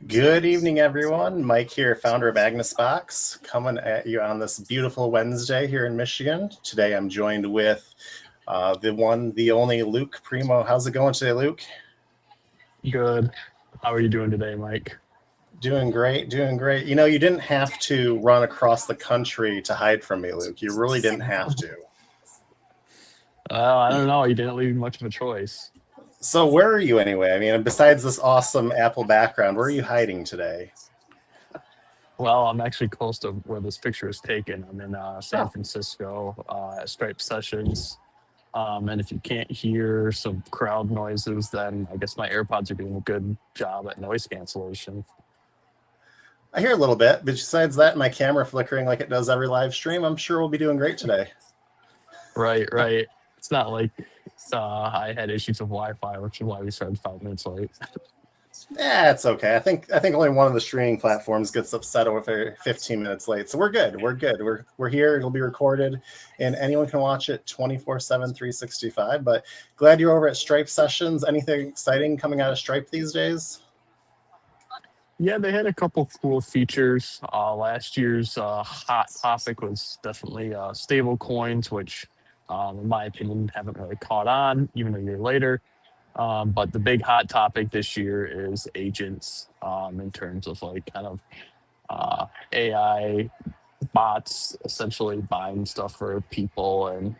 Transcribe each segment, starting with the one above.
Good evening, everyone. Mike here, founder of Magnus Box, coming at you on this beautiful Wednesday here in Michigan. Today I'm joined with the one, the only Luke Premo. How's it going today, Luke? Good. How are you doing today, Mike? Doing great, doing great. You know, you didn't have to run across the country to hide from me, Luke. You really didn't have to. I don't know. You didn't leave me much of a choice. So where are you anyway? I mean, besides this awesome Apple background, where are you hiding today? Well, I'm actually close to where this picture is taken. I'm in San Oh, Francisco at Stripe Sessions. And if you can't hear some crowd noises, then I guess my AirPods are doing a good job at noise cancellation. I hear a little bit, but besides that, my camera flickering like it does every live stream, I'm sure we'll be doing great today. Right, right. It's not like I had issues with Wi-Fi, which is why we started 5 minutes late. Yeah, it's okay. I think only one of the streaming platforms gets upset over 15 minutes late. So we're good. We're good. We're here. It'll be recorded and anyone can watch it 24/7, 365. But glad you're over at Stripe Sessions. Anything exciting coming out of Stripe these days? Yeah, they had a couple cool features. Last year's hot topic was definitely stable coins, which, in my opinion, haven't really caught on even a year later. But the big hot topic this year is agents, in terms of like kind of AI bots essentially buying stuff for people and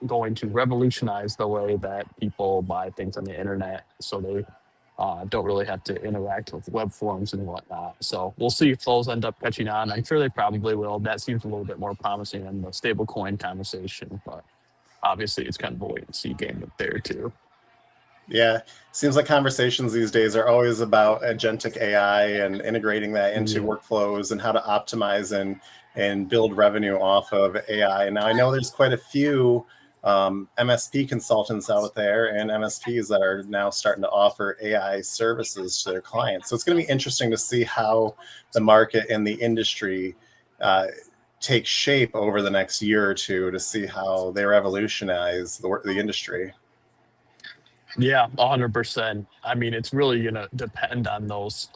going to revolutionize the way that people buy things on the internet. So they don't really have to interact with web forms and whatnot. So we'll see if those end up catching on. I'm sure they probably will. That seems a little bit more promising than the stablecoin conversation, but obviously it's kind of a wait and see game up there too. Yeah, seems like conversations these days are always about agentic AI and integrating that into Yeah. workflows and how to optimize and build revenue off of AI. Now I know there's quite a few MSP consultants out there and MSPs that are now starting to offer AI services to their clients. So it's going to be interesting to see how the market and the industry uh, take shape over the next year or two to see how they revolutionize the industry. Yeah, 100%. I mean, it's really going to depend on those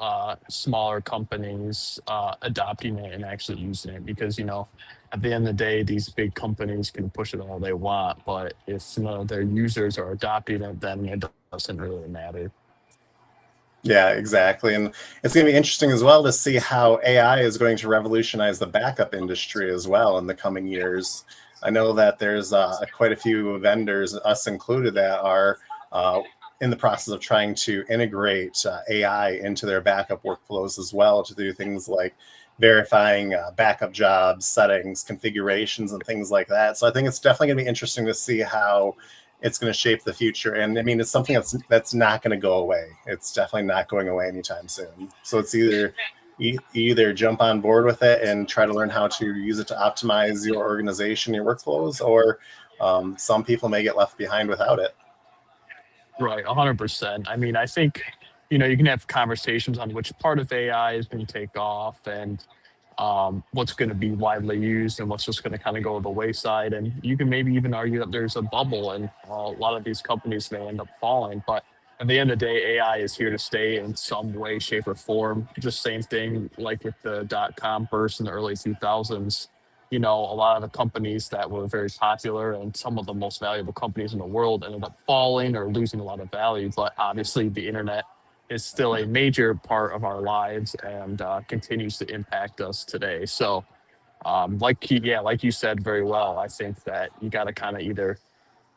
smaller companies adopting it and actually using it because, at the end of the day, these big companies can push it all they want. But if none of their users are adopting it, then it doesn't really matter. Yeah, exactly. And it's going to be interesting as well to see how AI is going to revolutionize the backup industry as well in the coming years. I know that there's quite a few vendors, us included, that are uh, in the process of trying to integrate AI into their backup workflows as well to do things like verifying backup jobs, settings, configurations, and things like that. So I think it's definitely going to be interesting to see how it's going to shape the future. And I mean, it's something that's not going to go away. It's definitely not going away anytime soon. So it's either you either jump on board with it and try to learn how to use it to optimize your organization, your workflows, or some people may get left behind without it. Right, 100%. I mean, I think, you can have conversations on which part of AI is going to take off and what's going to be widely used and what's just going to kind of go to the wayside. And you can maybe even argue that there's a bubble and a lot of these companies may end up falling. But at the end of the day, AI is here to stay in some way, shape, or form. Just same thing like with the dot-com burst in the early 2000s. A lot of the companies that were very popular and some of the most valuable companies in the world ended up falling or losing a lot of value. But obviously, the internet is still a major part of our lives and continues to impact us today. So, like you said very well, I think that you got to kind of either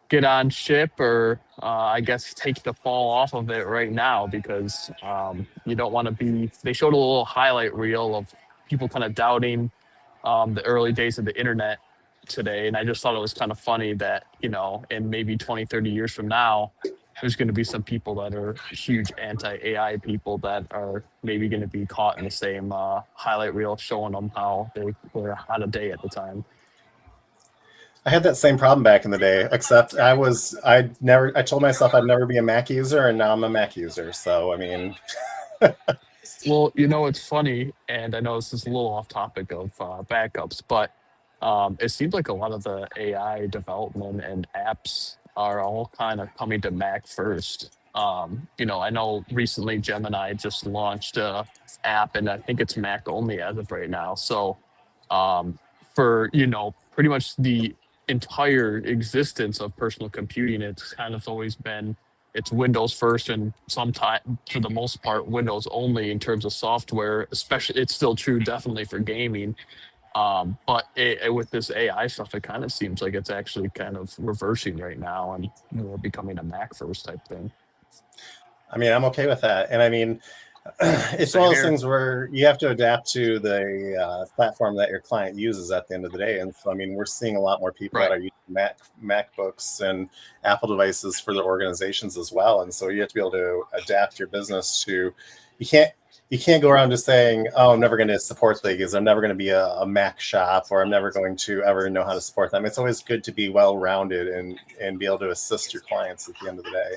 get on ship or I guess take the fall off of it right now because you don't want to be. They showed a little highlight reel of people kind of doubting the early days of the internet today. And I just thought it was kind of funny that, in maybe 20, 30 years from now, there's going to be some people that are huge anti-AI people that are maybe going to be caught in the same highlight reel showing them how they were out of day at the time. I had that same problem back in the day, except I told myself I'd never be a Mac user, and now I'm a Mac user. So I mean, Well, it's funny, and I know this is a little off topic of backups, but it seems like a lot of the AI development and apps are all kind of coming to Mac first. I know recently Gemini just launched a app, and I think it's Mac only as of right now. So for pretty much the entire existence of personal computing, it's kind of always been it's Windows first, and sometime for the most part Windows only in terms of software. Especially, it's still true definitely for gaming. But with this AI stuff, it kind of seems like it's actually kind of reversing right now and more becoming a Mac first type thing. I mean, I'm okay with that. And I mean, it's Same one of those here. things where you have to adapt to the platform that your client uses at the end of the day. And so, I mean, we're seeing a lot more people that Right. are using MacBooks and Apple devices for their organizations as well. And so you have to be able to adapt your business to, you can't go around just saying, oh, I'm never going to support these. I'm never going to be a Mac shop, or I'm never going to ever know how to support them. It's always good to be well-rounded and be able to assist your clients at the end of the day.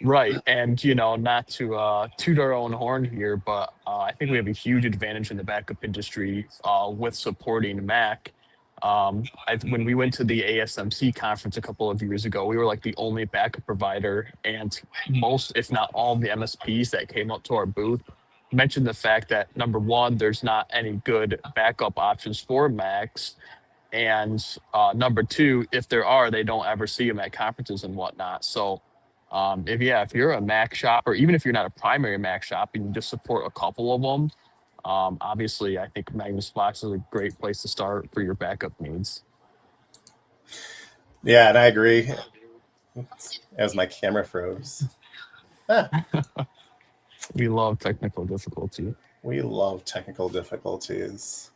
Right. And, not to toot our own horn here, but I think we have a huge advantage in the backup industry with supporting Mac. When we went to the ASMC conference a couple of years ago, we were like the only backup provider, and most, if not all, of the MSPs that came up to our booth mentioned the fact that number one, there's not any good backup options for Macs. And number two, if there are, they don't ever see them at conferences and whatnot. So if you're a Mac shop, or even if you're not a primary Mac shop and you just support a couple of them, obviously I think Magnus Box is a great place to start for your backup needs. Yeah, and I agree. As my camera froze. We love technical difficulty. We love technical difficulties.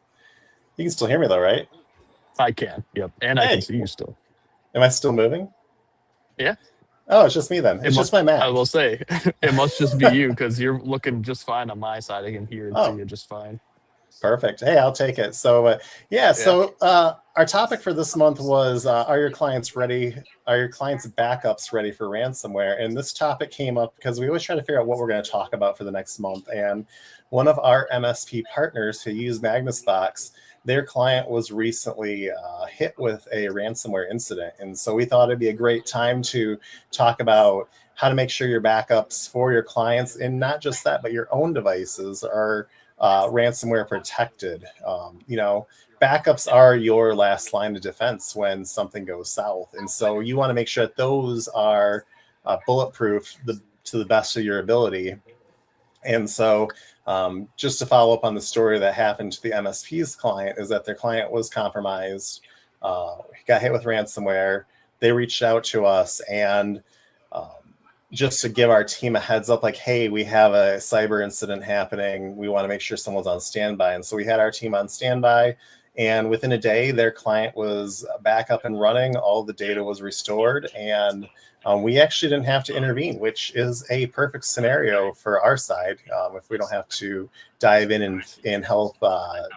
You can still hear me though, right? I can, yep, and I can Hey, see you still. am I still moving? Yeah, Oh, it's just me then. It's just my I Mac. will say it must just be you because you're looking just fine on my side. I can hear and see Oh, you just fine. perfect. Hey, I'll take it. So, yeah. Yeah. So, our topic for this month was: Are your clients ready? Are your clients' backups ready for ransomware? And this topic came up because we always try to figure out what we're going to talk about for the next month. And one of our MSP partners who use Magnus Box, their client was recently hit with a ransomware incident, and so we thought it'd be a great time to talk about how to make sure your backups for your clients, and not just that, but your own devices are ransomware protected. Backups are your last line of defense when something goes south. And so you want to make sure that those are bulletproof to the best of your ability. And so just to follow up on the story that happened to the MSP's client, is that their client was compromised, got hit with ransomware. They reached out to us, and just to give our team a heads up, like, hey, we have a cyber incident happening. We want to make sure someone's on standby. And so we had our team on standby, and within a day, their client was back up and running. All the data was restored, and we actually didn't have to intervene, which is a perfect scenario for our side if we don't have to dive in and help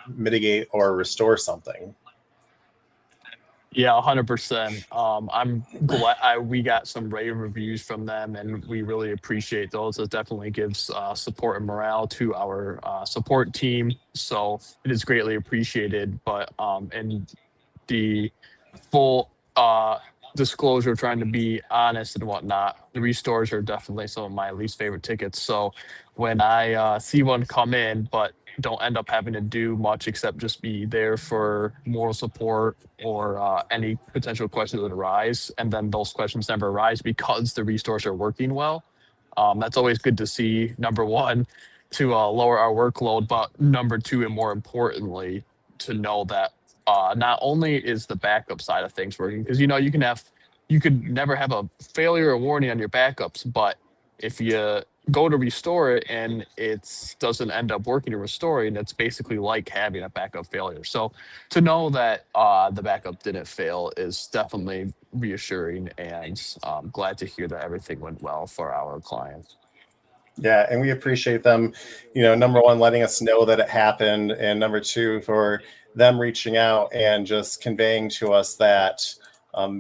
mitigate or restore something. Yeah, 100%. I'm glad we got some rave reviews from them, and we really appreciate those. It definitely gives support and morale to our support team. So it is greatly appreciated. But in the full disclosure, trying to be honest and whatnot, the restores are definitely some of my least favorite tickets. So when I see one come in, but don't end up having to do much except just be there for moral support or any potential questions that arise, and then those questions never arise because the restores are working well. That's always good to see. Number one, to lower our workload, but number two, and more importantly, to know that not only is the backup side of things working, because you could never have a failure or warning on your backups, but if you go to restore it and it doesn't end up working to restore it, and it's basically like having a backup failure. So to know that the backup didn't fail is definitely reassuring, and glad to hear that everything went well for our clients. Yeah, and we appreciate them, number one, letting us know that it happened, and number two, for them reaching out and just conveying to us that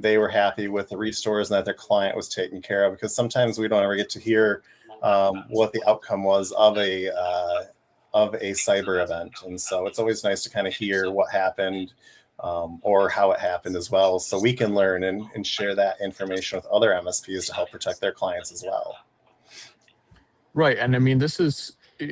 they were happy with the restores and that their client was taken care of. Because sometimes we don't ever get to hear what the outcome was of a cyber event, and so it's always nice to kind of hear what happened, or how it happened as well. So we can learn and share that information with other MSPs to help protect their clients as well. Right. And I mean,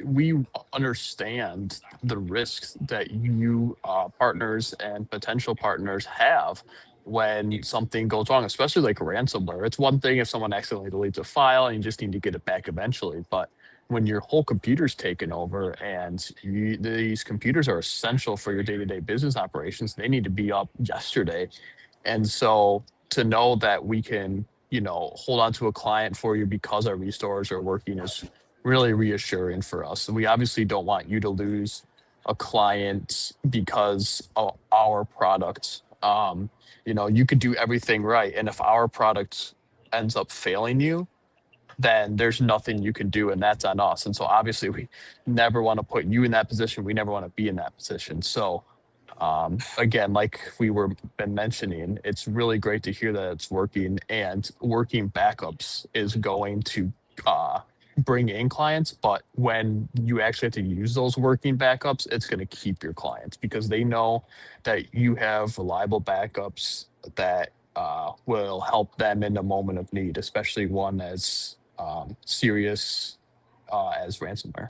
we understand the risks that you partners and potential partners have when something goes wrong, especially like ransomware. It's one thing if someone accidentally deletes a file and you just need to get it back eventually. But when your whole computer's taken over and these computers are essential for your day-to-day business operations, they need to be up yesterday. And so to know that we can, hold on to a client for you because our restores are working is really reassuring for us. And we obviously don't want you to lose a client because of our product. You could do everything right. And if our product ends up failing you, then there's nothing you can do, and that's on us. And so obviously we never want to put you in that position. We never want to be in that position. So again, like we were been mentioning, it's really great to hear that it's working, and working backups is going to bring in clients. But when you actually have to use those working backups, it's going to keep your clients because they know that you have reliable backups that will help them in a moment of need, especially one as serious as ransomware.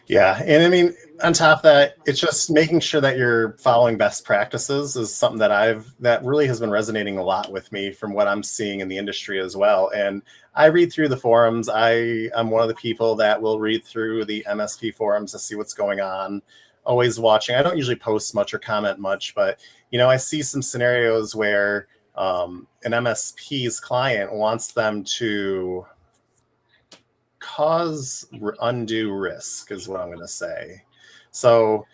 Yeah. And I mean, on top of that, it's just making sure that you're following best practices is something that really has been resonating a lot with me from what I'm seeing in the industry as well. And I read through the forums. I'm one of the people that will read through the MSP forums to see what's going on, always watching. I don't usually post much or comment much, but, I see some scenarios where an MSP's client wants them to cause undue risk is what I'm going to say. So,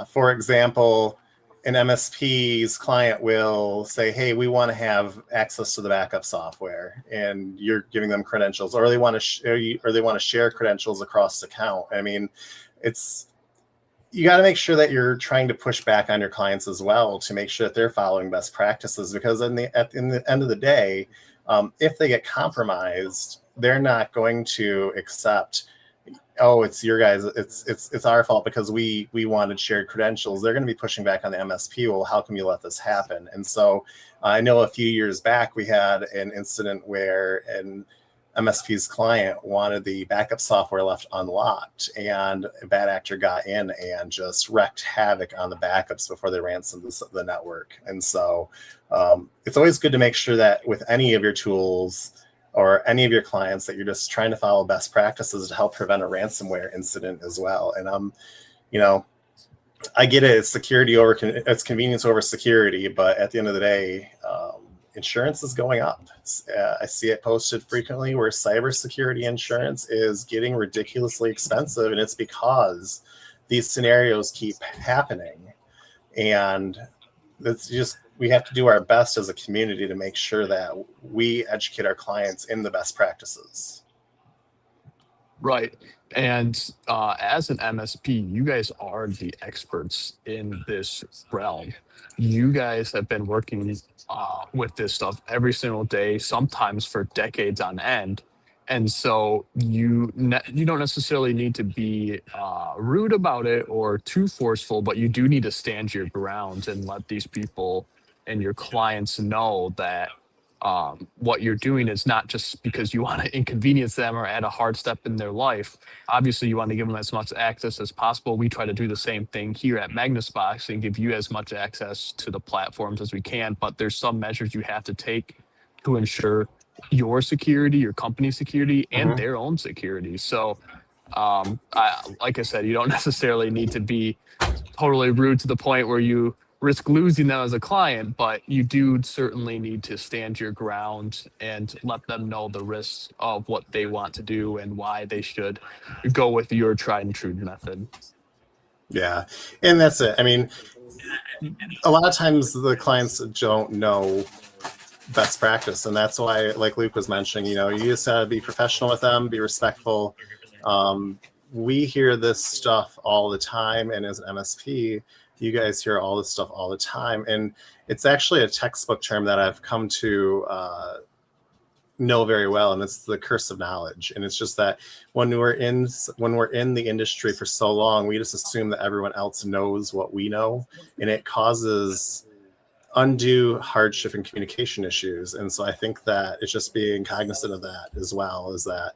for example, an MSP's client will say, hey, we want to have access to the backup software, and you're giving them credentials, or they want to share credentials across the account. I mean, you got to make sure that you're trying to push back on your clients as well to make sure that they're following best practices, because in the end of the day, if they get compromised, they're not going to accept, oh, it's your guys, it's our fault because we wanted shared credentials. They're going to be pushing back on the MSP. Well, how come you let this happen? And so I know a few years back we had an incident where an MSP's client wanted the backup software left unlocked, and a bad actor got in and just wreaked havoc on the backups before they ransomed the network. And so it's always good to make sure that with any of your tools or any of your clients that you're just trying to follow best practices to help prevent a ransomware incident as well. And I get it. It's convenience over security, but at the end of the day, insurance is going up. I see it posted frequently where cybersecurity insurance is getting ridiculously expensive, and it's because these scenarios keep happening. And we have to do our best as a community to make sure that we educate our clients in the best practices. Right. And as an MSP, you guys are the experts in this realm. You guys have been working with this stuff every single day, sometimes for decades on end. And so you don't necessarily need to be rude about it or too forceful, but you do need to stand your ground and let these people and your clients know that what you're doing is not just because you want to inconvenience them or add a hard step in their life. Obviously, you want to give them as much access as possible. We try to do the same thing here at Magnus Box and give you as much access to the platforms as we can. But there's some measures you have to take to ensure your security, your company's security, and their own security. So, like I said, you don't necessarily need to be totally rude to the point where you risk losing them as a client, but you do certainly need to stand your ground and let them know the risks of what they want to do and why they should go with your tried and true method. Yeah, and that's it. I mean, a lot of times the clients don't know best practice, and that's why, like Luke was mentioning, you just gotta be professional with them, be respectful. We hear this stuff all the time, and as an MSP, you guys hear all this stuff all the time, and it's actually a textbook term that I've come to know very well, and it's the curse of knowledge. And it's just that when we're in the industry for so long, we just assume that everyone else knows what we know, and it causes undue hardship and communication issues. And so I think that it's just being cognizant of that as well, is that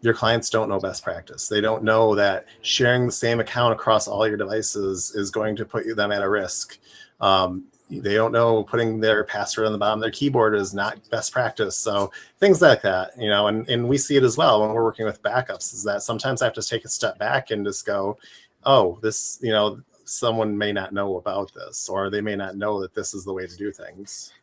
your clients don't know best practice. They don't know that sharing the same account across all your devices is going to put them at a risk. They don't know putting their password on the bottom of their keyboard is not best practice. So things like that, and we see it as well when we're working with backups, is that sometimes I have to take a step back and just go, oh, this, someone may not know about this, or they may not know that this is the way to do things.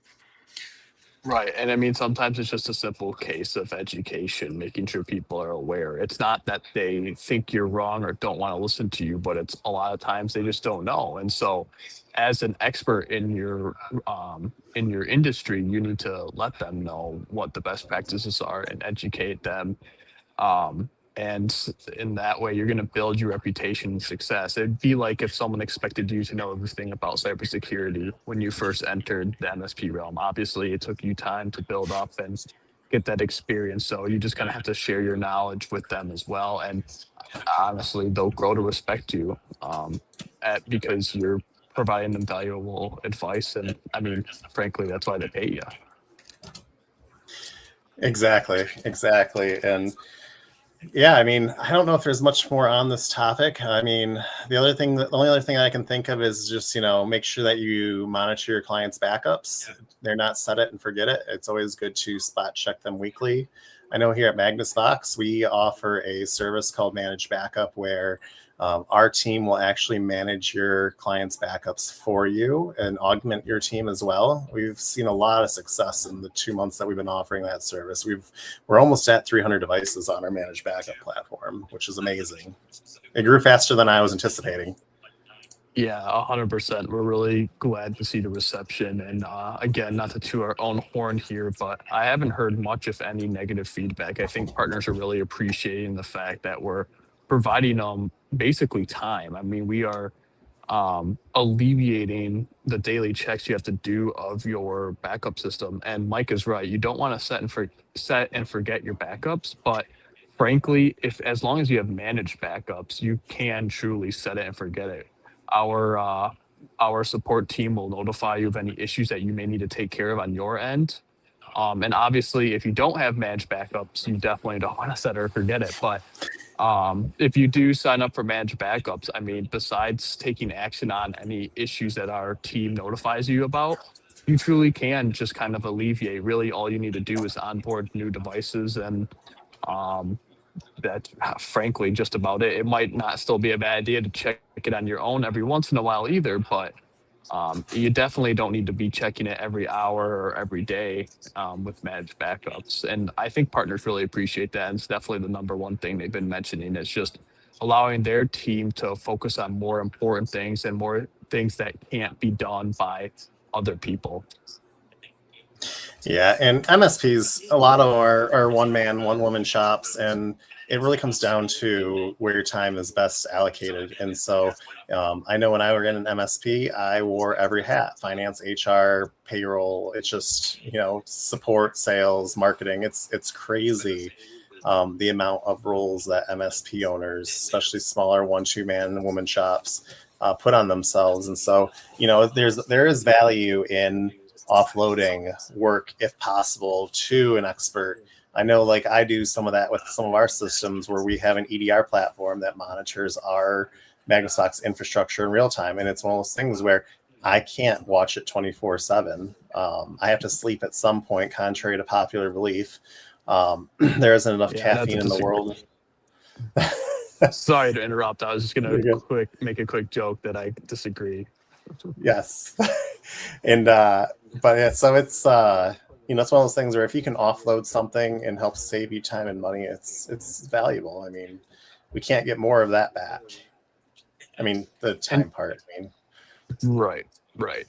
Right. And I mean, sometimes it's just a simple case of education, making sure people are aware. It's not that they think you're wrong or don't want to listen to you, but it's a lot of times they just don't know. And so as an expert in your industry, you need to let them know what the best practices are and educate them. And in that way, you're going to build your reputation and success. It'd be like if someone expected you to know everything about cybersecurity when you first entered the MSP realm. Obviously, it took you time to build up and get that experience. So you just kind of have to share your knowledge with them as well. And honestly, they'll grow to respect you because you're providing them valuable advice. And I mean, frankly, that's why they pay you. Exactly. And yeah, I mean, I don't know if there's much more on this topic. I mean, the only other thing I can think of is just, make sure that you monitor your clients' backups. They're not set it and forget it. It's always good to spot check them weekly. I know here at Magnus Box, we offer a service called Managed Backup, where our team will actually manage your clients' backups for you and augment your team as well. We've seen a lot of success in the 2 months that we've been offering that service. We're almost at 300 devices on our Managed Backup platform, which is amazing. It grew faster than I was anticipating. Yeah, 100%. We're really glad to see the reception. And again, not to toot our own horn here, but I haven't heard much, if any, negative feedback. I think partners are really appreciating the fact that we're providing them basically time. I mean, we are alleviating the daily checks you have to do of your backup system. And Mike is right. You don't want to set and forget your backups, but frankly, as long as you have managed backups, you can truly set it and forget it. Our support team will notify you of any issues that you may need to take care of on your end. And obviously, if you don't have managed backups, you definitely don't want to set or forget it. But if you do sign up for managed backups, I mean, besides taking action on any issues that our team notifies you about, you truly can just kind of alleviate. Really, all you need to do is onboard new devices, and that's frankly just about it. It might not still be a bad idea to check it on your own every once in a while either, but you definitely don't need to be checking it every hour or every day with managed backups. And I think partners really appreciate that. And it's definitely the number one thing they've been mentioning. It's just allowing their team to focus on more important things and more things that can't be done by other people. Yeah, and MSPs, a lot of are one man, one woman shops, and it really comes down to where your time is best allocated. And so I know when I was in an MSP, I wore every hat: finance, HR, payroll. It's just, support, sales, marketing. It's crazy the amount of roles that MSP owners, especially smaller 1-2 man and woman shops, put on themselves. And so, there is value in offloading work if possible to an expert. I know, like, I do some of that with some of our systems where we have an EDR platform that monitors our Magnus Box infrastructure in real time. And it's one of those things where I can't watch it 24/7. I have to sleep at some point, contrary to popular belief. There isn't enough caffeine in the world. Sorry to interrupt. I was just going to make a quick joke that I disagree. Yes. And but yeah, so it's it's one of those things where if you can offload something and help save you time and money, it's valuable. I mean, we can't get more of that back. I mean, the time part. I mean, right.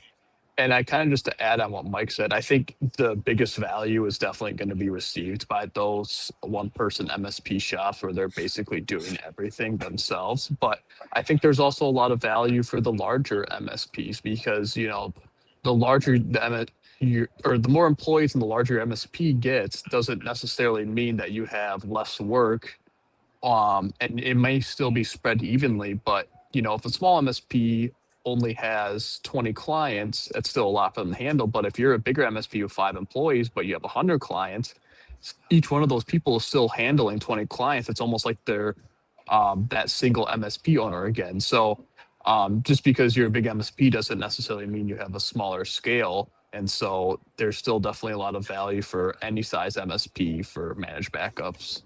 And I kind of, just to add on what Mike said, I think the biggest value is definitely going to be received by those one-person MSP shops where they're basically doing everything themselves. But I think there's also a lot of value for the larger MSPs because, the larger the more employees and the larger MSP gets doesn't necessarily mean that you have less work. And it may still be spread evenly, but if a small MSP only has 20 clients, that's still a lot for them to handle. But if you're a bigger MSP with 5 employees, but you have 100 clients, each one of those people is still handling 20 clients. It's almost like they're that single MSP owner again. So just because you're a big MSP doesn't necessarily mean you have a smaller scale. And so there's still definitely a lot of value for any size MSP for managed backups.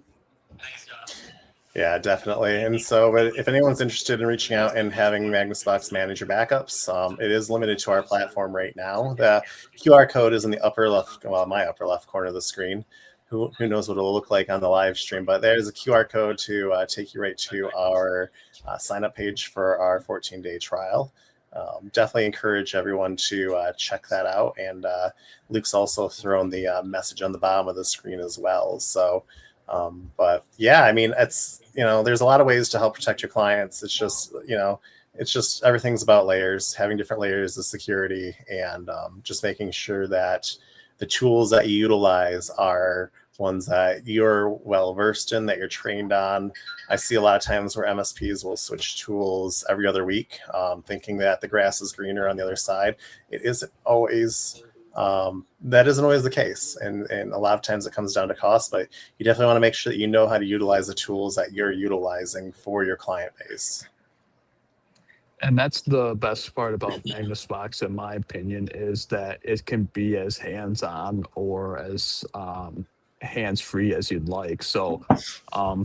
Yeah, definitely. And so, but if anyone's interested in reaching out and having Magnus Box manage your backups, it is limited to our platform right now. The QR code is in the upper left, well, my upper left corner of the screen. Who knows what it'll look like on the live stream, but there's a QR code to take you right to our sign up page for our 14-day trial. Definitely encourage everyone to check that out. And Luke's also thrown the message on the bottom of the screen as well. So, but yeah, I mean, it's, there's a lot of ways to help protect your clients. It's just, everything's about layers, having different layers of security, and just making sure that the tools that you utilize are ones that you're well versed in, that you're trained on. I see a lot of times where MSPs will switch tools every other week, thinking that the grass is greener on the other side. It isn't always. That isn't always the case, and a lot of times it comes down to cost. But you definitely want to make sure that you know how to utilize the tools that you're utilizing for your client base. And that's the best part about Magnus Box, in my opinion, is that it can be as hands-on or as hands-free as you'd like. So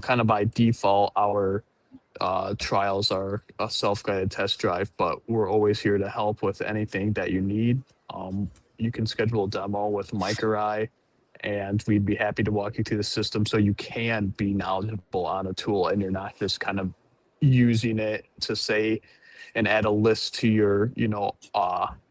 kind of by default, our trials are a self-guided test drive, but we're always here to help with anything that you need. You can schedule a demo with Mike or I, and we'd be happy to walk you through the system so you can be knowledgeable on a tool and you're not just kind of using it to say and add a list to your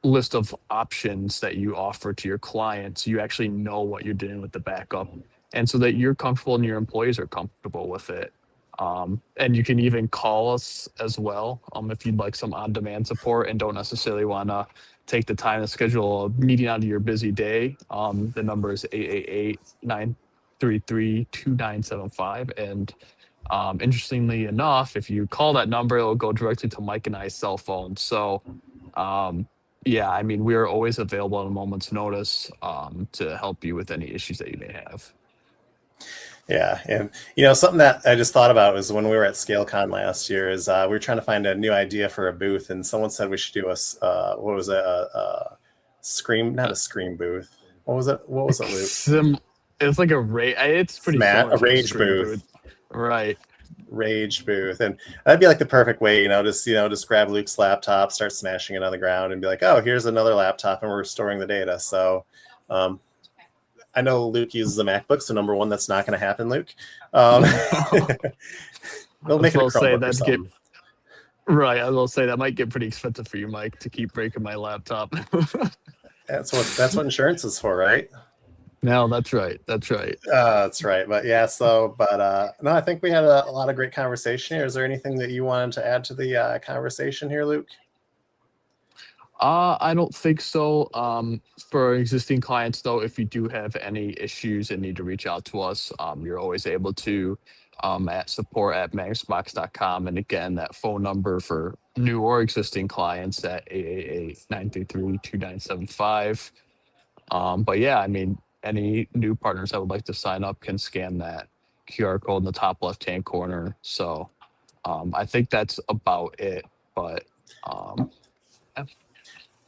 list of options that you offer to your clients. You actually know what you're doing with the backup, and so that you're comfortable and your employees are comfortable with it. And you can even call us as well if you'd like some on-demand support and don't necessarily want to take the time to schedule a meeting out of your busy day. The number is 888-933-2975. And interestingly enough, if you call that number, it'll go directly to Mike and I's cell phone. So yeah, I mean, we're always available at a moment's notice to help you with any issues that you may have. Yeah, and something that I just thought about was when we were at ScaleCon last year is we were trying to find a new idea for a booth, and someone said we should do a scream, not a scream booth. What was it, Luke? It's like it's pretty similar a to rage booth. Right. Rage booth, and that'd be like the perfect way, just grab Luke's laptop, start smashing it on the ground, and be like, oh, here's another laptop, and we're storing the data. So I know Luke uses a MacBook, so number one, that's not going to happen, Luke. They'll make it a Chromebook or something. Right, I will say that might get pretty expensive for you, Mike, to keep breaking my laptop. That's what insurance is for, right? No, that's right. That's right. That's right. But yeah, no, I think we had a lot of great conversation here. Is there anything that you wanted to add to the conversation here, Luke? I don't think so. For existing clients, though, if you do have any issues and need to reach out to us, you're always able to at support@magnusbox.com. And again, that phone number for new or existing clients at 888-933-2975. But yeah, I mean, any new partners that would like to sign up can scan that QR code in the top left-hand corner. So I think that's about it. But yeah.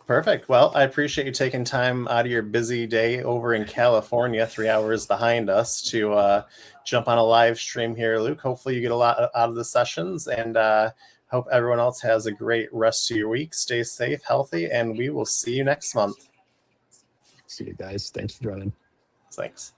Perfect. Well, I appreciate you taking time out of your busy day over in California, 3 hours behind us, to jump on a live stream here, Luke. Hopefully you get a lot out of the sessions, and hope everyone else has a great rest of your week. Stay safe, healthy, and we will see you next month. See you guys. Thanks for joining. Thanks.